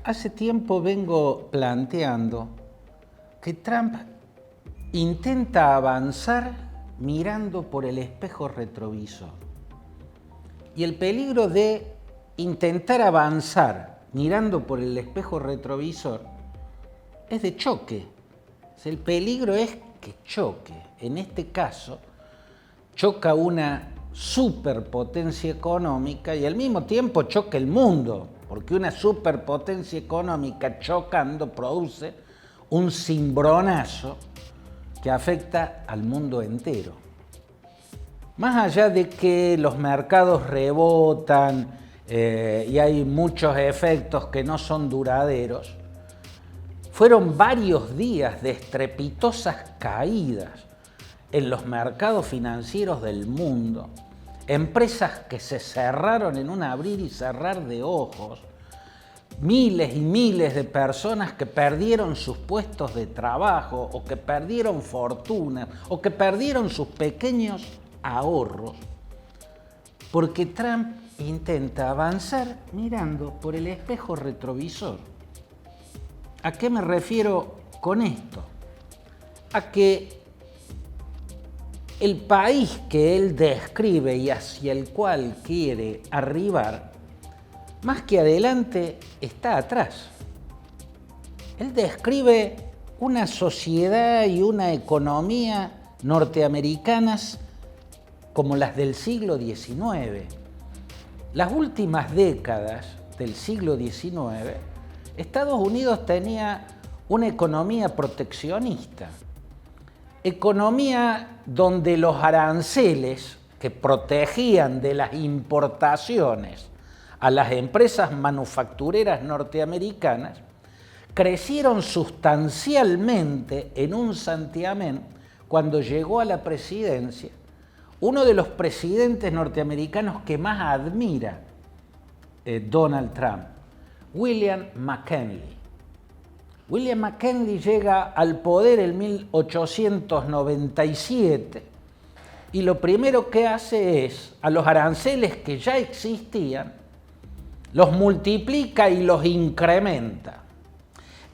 Hace tiempo vengo planteando que Trump intenta avanzar mirando por el espejo retrovisor. Y el peligro de intentar avanzar mirando por el espejo retrovisor es de choque. El peligro es que choque. En este caso, choca una superpotencia económica y al mismo tiempo choca el mundo, porque una superpotencia económica chocando produce un cimbronazo que afecta al mundo entero. Más allá de que los mercados rebotan y hay muchos efectos que no son duraderos, fueron varios días de estrepitosas caídas en los mercados financieros del mundo, empresas que se cerraron en un abrir y cerrar de ojos, miles y miles de personas que perdieron sus puestos de trabajo o que perdieron fortuna o que perdieron sus pequeños ahorros, porque Trump intenta avanzar mirando por el espejo retrovisor. ¿A qué me refiero con esto? A que el país que él describe y hacia el cual quiere arribar, más que adelante, está atrás. Él describe una sociedad y una economía norteamericanas como las del siglo XIX. Las últimas décadas del siglo XIX, Estados Unidos tenía una economía proteccionista. Economía donde los aranceles que protegían de las importaciones a las empresas manufactureras norteamericanas crecieron sustancialmente en un santiamén cuando llegó a la presidencia uno de los presidentes norteamericanos que más admira Donald Trump, William McKinley. William McKinley llega al poder en 1897 y lo primero que hace es, a los aranceles que ya existían, los multiplica y los incrementa.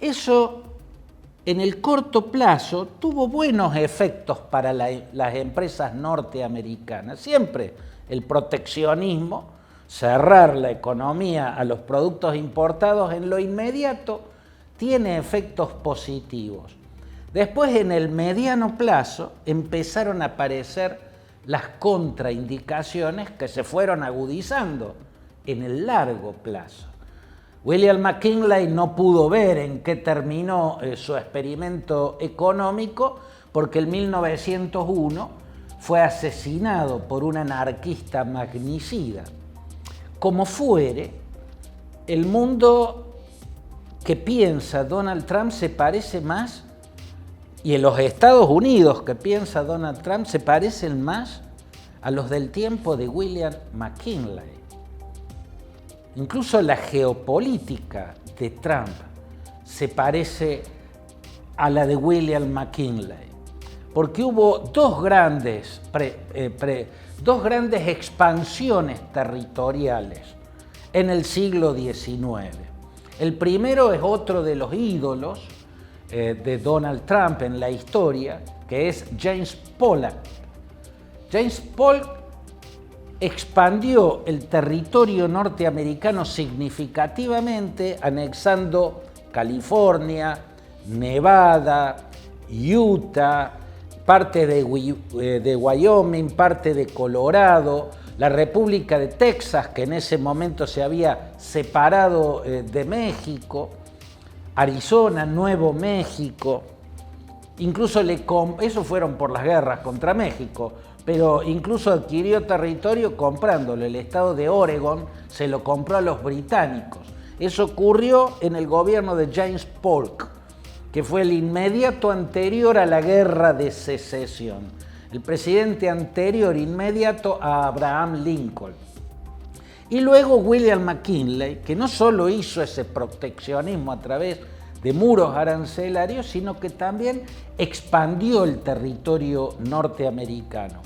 Eso, en el corto plazo, tuvo buenos efectos para las empresas norteamericanas. Siempre el proteccionismo, cerrar la economía a los productos importados en lo inmediato, tiene efectos positivos. Después, en el mediano plazo, empezaron a aparecer las contraindicaciones que se fueron agudizando en el largo plazo. William McKinley no pudo ver en qué terminó su experimento económico porque en 1901 fue asesinado por un anarquista magnicida. Como fuere, el mundo que piensa Donald Trump se parece más, y en los Estados Unidos que piensa Donald Trump se parecen más a los del tiempo de William McKinley. Incluso la geopolítica de Trump se parece a la de William McKinley, porque hubo dos grandes expansiones territoriales en el siglo XIX. El primero es otro de los ídolos de Donald Trump en la historia, que es James Polk. James Polk expandió el territorio norteamericano significativamente, anexando California, Nevada, Utah, parte de Wyoming, parte de Colorado, la República de Texas, que en ese momento se había separado de México, Arizona, Nuevo México. Incluso eso fueron por las guerras contra México, pero incluso adquirió territorio comprándolo. El estado de Oregon se lo compró a los británicos. Eso ocurrió en el gobierno de James Polk, que fue el inmediato anterior a la guerra de secesión, el presidente anterior inmediato a Abraham Lincoln. Y luego William McKinley, que no solo hizo ese proteccionismo a través de muros arancelarios, sino que también expandió el territorio norteamericano.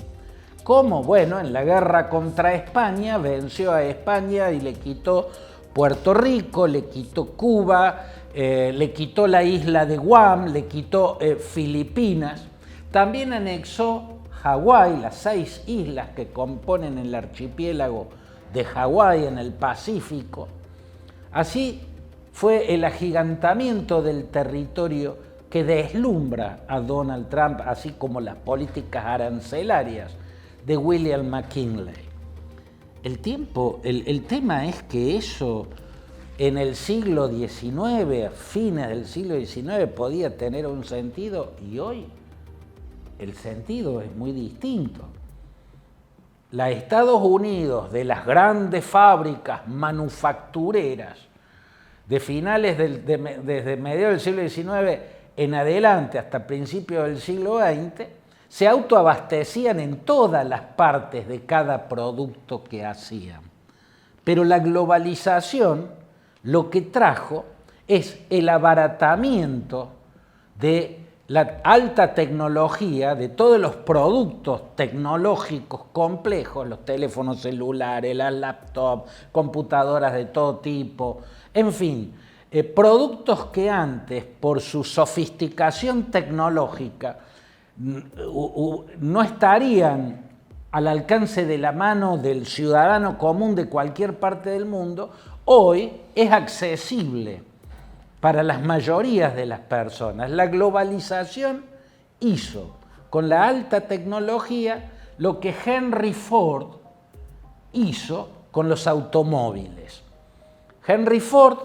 ¿Cómo? Bueno, en la guerra contra España venció a España y le quitó Puerto Rico, le quitó Cuba, le quitó la isla de Guam, le quitó Filipinas. También anexó Hawái, las 6 islas que componen el archipiélago de Hawái en el Pacífico. Así fue el agigantamiento del territorio que deslumbra a Donald Trump, así como las políticas arancelarias de William McKinley. El tema es que eso en el siglo XIX, a fines del siglo XIX, podía tener un sentido y hoy el sentido es muy distinto. Los Estados Unidos de las grandes fábricas manufactureras de finales desde mediados del siglo XIX en adelante hasta principios del siglo XX, se autoabastecían en todas las partes de cada producto que hacían. Pero la globalización lo que trajo es el abaratamiento de la alta tecnología, de todos los productos tecnológicos complejos, los teléfonos celulares, las laptops, computadoras de todo tipo, en fin, productos que antes, por su sofisticación tecnológica, no estarían al alcance de la mano del ciudadano común de cualquier parte del mundo, hoy es accesible para las mayorías de las personas. La globalización hizo con la alta tecnología lo que Henry Ford hizo con los automóviles. Henry Ford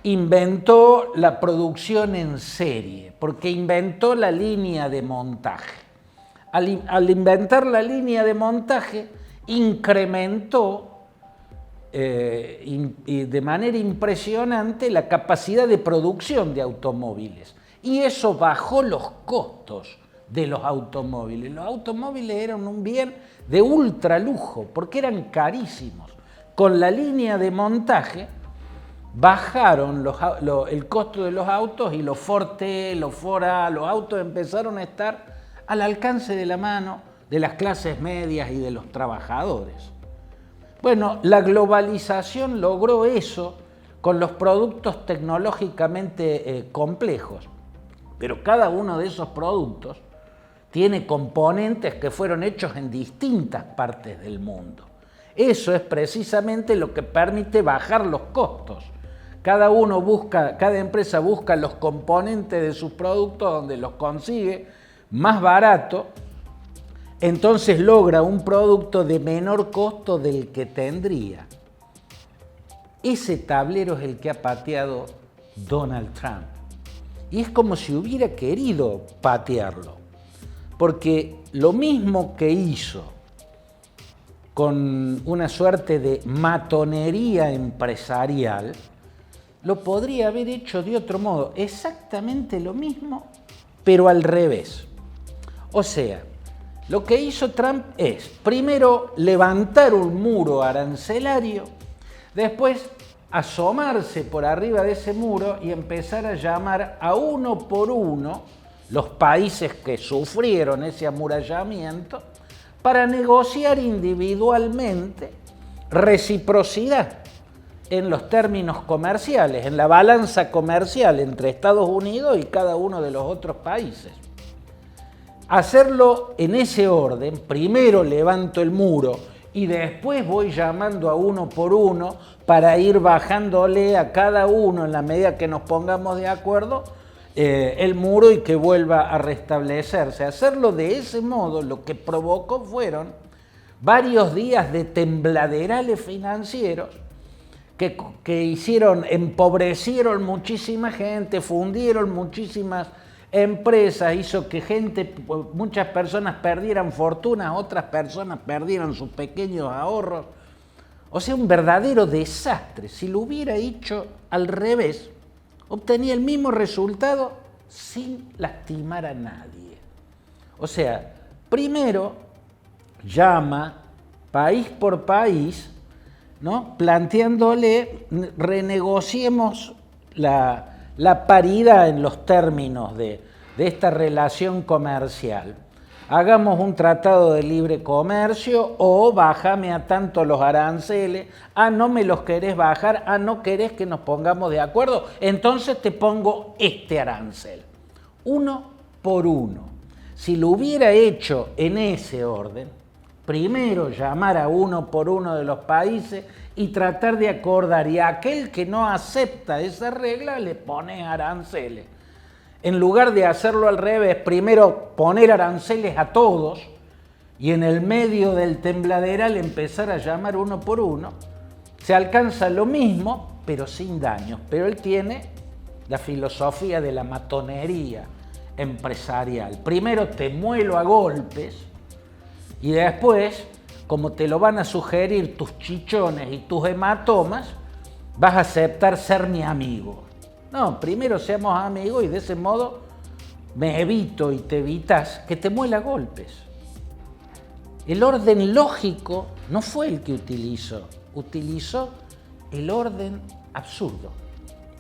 inventó la producción en serie, porque inventó la línea de montaje. Al inventar la línea de montaje, incrementó de manera impresionante la capacidad de producción de automóviles. Y eso bajó los costos de los automóviles. Los automóviles eran un bien de ultralujo, porque eran carísimos. Con la línea de montaje, bajaron el costo de los autos y los Forte, los Fora, los autos empezaron a estar al alcance de la mano de las clases medias y de los trabajadores. Bueno, la globalización logró eso con los productos tecnológicamente complejos, pero cada uno de esos productos tiene componentes que fueron hechos en distintas partes del mundo. Eso es precisamente lo que permite bajar los costos. Cada empresa busca los componentes de sus productos donde los consigue más barato, entonces logra un producto de menor costo del que tendría. Ese tablero es el que ha pateado Donald Trump. Y es como si hubiera querido patearlo, porque lo mismo que hizo con una suerte de matonería empresarial, lo podría haber hecho de otro modo, exactamente lo mismo, pero al revés. O sea, lo que hizo Trump es, primero, levantar un muro arancelario, después asomarse por arriba de ese muro y empezar a llamar a uno por uno los países que sufrieron ese amurallamiento para negociar individualmente reciprocidad en los términos comerciales, en la balanza comercial entre Estados Unidos y cada uno de los otros países. Hacerlo en ese orden, primero levanto el muro y después voy llamando a uno por uno para ir bajándole a cada uno en la medida que nos pongamos de acuerdo el muro y que vuelva a restablecerse. Hacerlo de ese modo lo que provocó fueron varios días de tembladerales financieros que empobrecieron muchísima gente, fundieron muchísimas empresas, hizo que muchas personas perdieran fortunas, otras personas perdieran sus pequeños ahorros. O sea, un verdadero desastre. Si lo hubiera hecho al revés, obtenía el mismo resultado sin lastimar a nadie. O sea, primero llama país por país, ¿no?, planteándole, renegociemos la paridad en los términos de esta relación comercial. hagamos un tratado de libre comercio o bájame a tanto los aranceles, no me los querés bajar, no querés que nos pongamos de acuerdo, entonces te pongo este arancel, uno por uno. Si lo hubiera hecho en ese orden, primero llamar a uno por uno de los países y tratar de acordar, y a aquel que no acepta esa regla le pone aranceles. En lugar de hacerlo al revés, primero poner aranceles a todos y en el medio del tembladeral empezar a llamar uno por uno, se alcanza lo mismo, pero sin daños. Pero él tiene la filosofía de la matonería empresarial. Primero te muelo a golpes y después, como te lo van a sugerir tus chichones y tus hematomas, vas a aceptar ser mi amigo. No, primero seamos amigos y de ese modo me evito y te evitas que te muela a golpes. El orden lógico no fue el que utilizó el orden absurdo.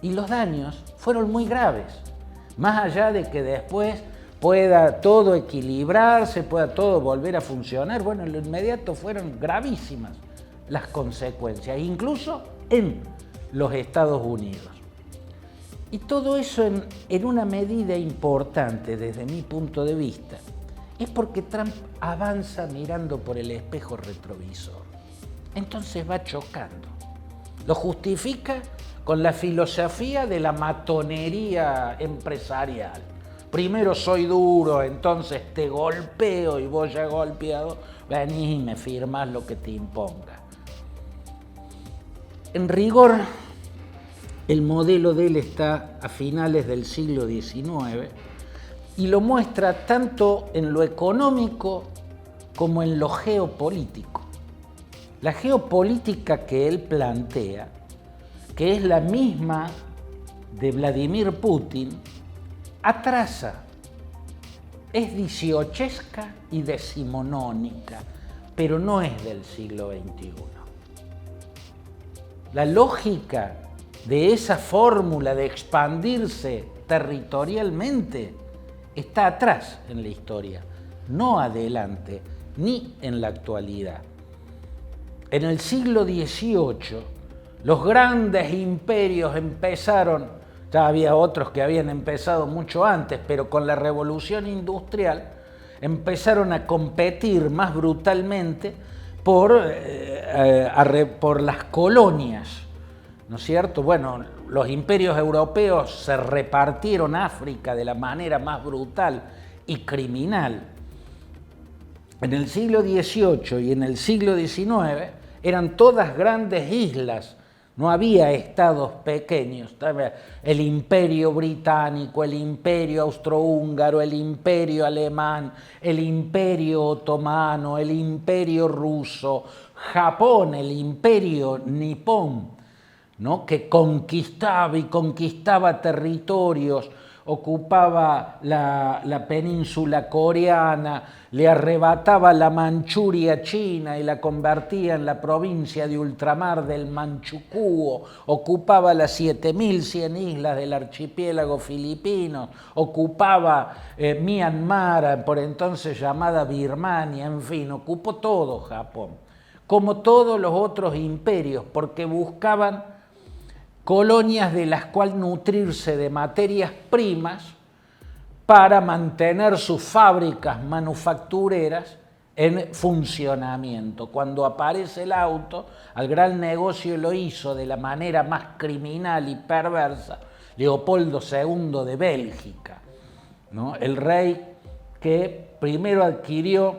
Y los daños fueron muy graves. Más allá de que después pueda todo equilibrarse, pueda todo volver a funcionar, bueno, en lo inmediato fueron gravísimas las consecuencias, incluso en los Estados Unidos. Y todo eso en una medida importante desde mi punto de vista es porque Trump avanza mirando por el espejo retrovisor. Entonces va chocando. Lo justifica con la filosofía de la matonería empresarial. Primero soy duro, entonces te golpeo y vos ya golpeado, venís y me firmas lo que te imponga. En rigor, el modelo de él está a finales del siglo XIX y lo muestra tanto en lo económico como en lo geopolítico. La geopolítica que él plantea, que es la misma de Vladimir Putin, atrasa, es dieciochesca y decimonónica, pero no es del siglo XXI. La lógica de esa fórmula de expandirse territorialmente está atrás en la historia, no adelante, ni en la actualidad. En el siglo XVIII, los grandes imperios empezaron, ya había otros que habían empezado mucho antes, pero con la revolución industrial empezaron a competir más brutalmente por las colonias, ¿no es cierto? Bueno, los imperios europeos se repartieron África de la manera más brutal y criminal. En el siglo XVIII y en el siglo XIX eran todas grandes islas, no había estados pequeños. El imperio británico, el imperio austrohúngaro, el imperio alemán, el imperio otomano, el imperio ruso, Japón, el imperio nipón, ¿no? Que conquistaba y conquistaba territorios, ocupaba la península coreana, le arrebataba la Manchuria china y la convertía en la provincia de ultramar del Manchukuo, ocupaba las 7100 islas del archipiélago filipino, ocupaba Myanmar, por entonces llamada Birmania, en fin, ocupó todo Japón, como todos los otros imperios, porque buscaban colonias de las cuales nutrirse de materias primas para mantener sus fábricas manufactureras en funcionamiento. Cuando aparece el auto, al gran negocio lo hizo de la manera más criminal y perversa Leopoldo II de Bélgica, ¿no? El rey que primero adquirió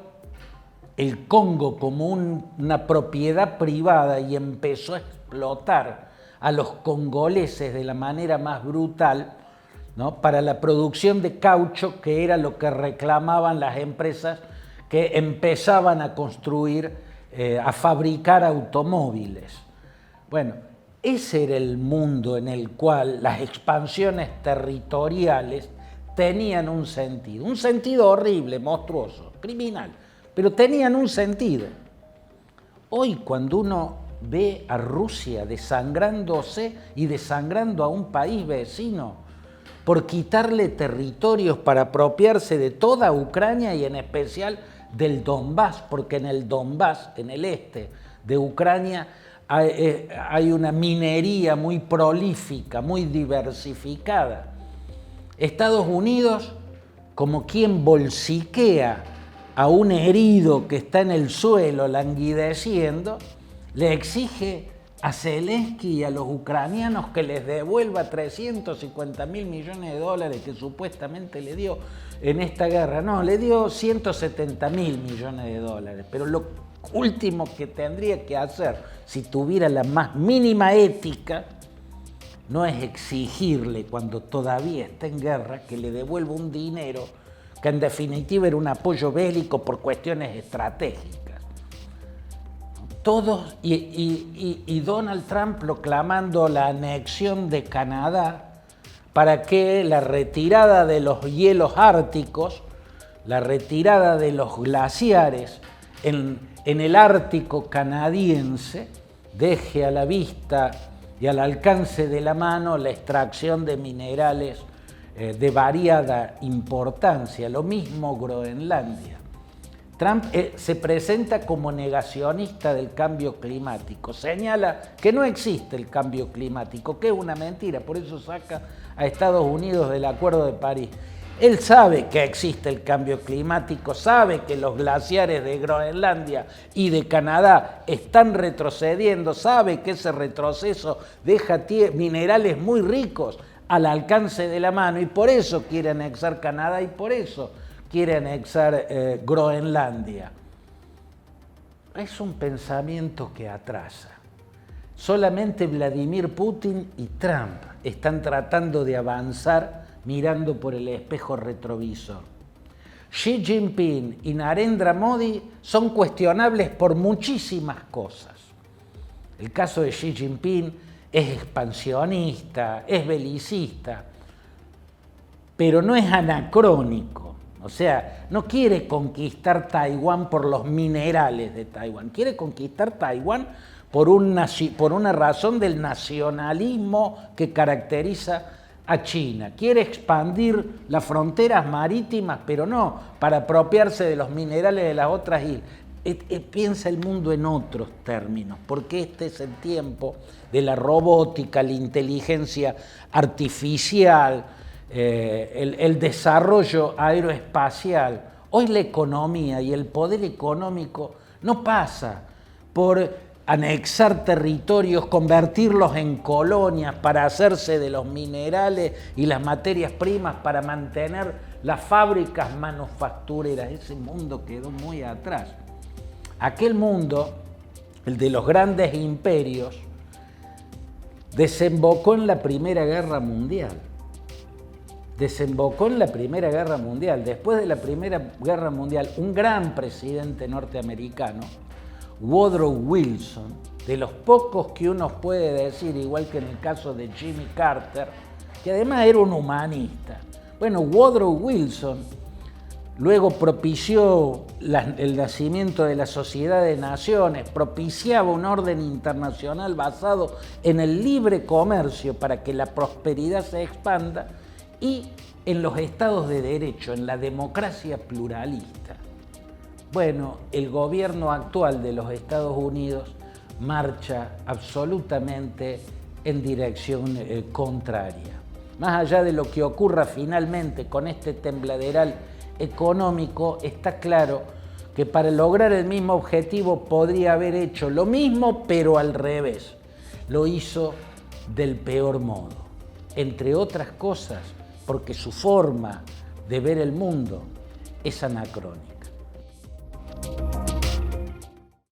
el Congo como una propiedad privada y empezó a explotar a los congoleses de la manera más brutal, ¿no? Para la producción de caucho, que era lo que reclamaban las empresas que empezaban a construir, a fabricar automóviles. Bueno, ese era el mundo en el cual las expansiones territoriales tenían un sentido horrible, monstruoso, criminal, pero tenían un sentido. Hoy, cuando uno ve a Rusia desangrándose y desangrando a un país vecino por quitarle territorios para apropiarse de toda Ucrania y en especial del Donbass, porque en el Donbass, en el este de Ucrania, hay una minería muy prolífica, muy diversificada. Estados Unidos, como quien bolsiquea a un herido que está en el suelo languideciendo, le exige a Zelensky y a los ucranianos que les devuelva 350.000 millones de dólares que supuestamente le dio en esta guerra. No, le dio 170.000 millones de dólares, pero lo último que tendría que hacer, si tuviera la más mínima ética, no es exigirle cuando todavía está en guerra que le devuelva un dinero que en definitiva era un apoyo bélico por cuestiones estratégicas. Todos, y Donald Trump proclamando la anexión de Canadá para que la retirada de los hielos árticos, la retirada de los glaciares en el Ártico canadiense deje a la vista y al alcance de la mano la extracción de minerales de variada importancia. Lo mismo Groenlandia. Trump se presenta como negacionista del cambio climático, señala que no existe el cambio climático, que es una mentira, por eso saca a Estados Unidos del Acuerdo de París. Él sabe que existe el cambio climático, sabe que los glaciares de Groenlandia y de Canadá están retrocediendo, sabe que ese retroceso deja minerales muy ricos al alcance de la mano y por eso quiere anexar Canadá y por eso quiere anexar Groenlandia. Es un pensamiento que atrasa. Solamente Vladimir Putin y Trump están tratando de avanzar mirando por el espejo retrovisor. Xi Jinping y Narendra Modi son cuestionables por muchísimas cosas. El caso de Xi Jinping es expansionista, es belicista, pero no es anacrónico. O sea, no quiere conquistar Taiwán por los minerales de Taiwán, quiere conquistar Taiwán por una razón del nacionalismo que caracteriza a China. Quiere expandir las fronteras marítimas, pero no para apropiarse de los minerales de las otras islas. Piensa el mundo en otros términos, porque este es el tiempo de la robótica, la inteligencia artificial, el desarrollo aeroespacial. Hoy la economía y el poder económico no pasa por anexar territorios, convertirlos en colonias para hacerse de los minerales y las materias primas para mantener las fábricas manufactureras. Ese mundo quedó muy atrás. Aquel mundo, el de los grandes imperios, desembocó en la Primera Guerra Mundial. Desembocó en la Primera Guerra Mundial. Después de la Primera Guerra Mundial, un gran presidente norteamericano, Woodrow Wilson, de los pocos que uno puede decir, igual que en el caso de Jimmy Carter, que además era un humanista. Bueno, Woodrow Wilson luego propició el nacimiento de la Sociedad de Naciones, propiciaba un orden internacional basado en el libre comercio para que la prosperidad se expanda y en los estados de derecho, en la democracia pluralista. Bueno, el gobierno actual de los Estados Unidos marcha absolutamente en dirección contraria. Más allá de lo que ocurra finalmente con este tembladeral económico, está claro que para lograr el mismo objetivo podría haber hecho lo mismo, pero al revés. Lo hizo del peor modo, entre otras cosas, porque su forma de ver el mundo es anacrónica.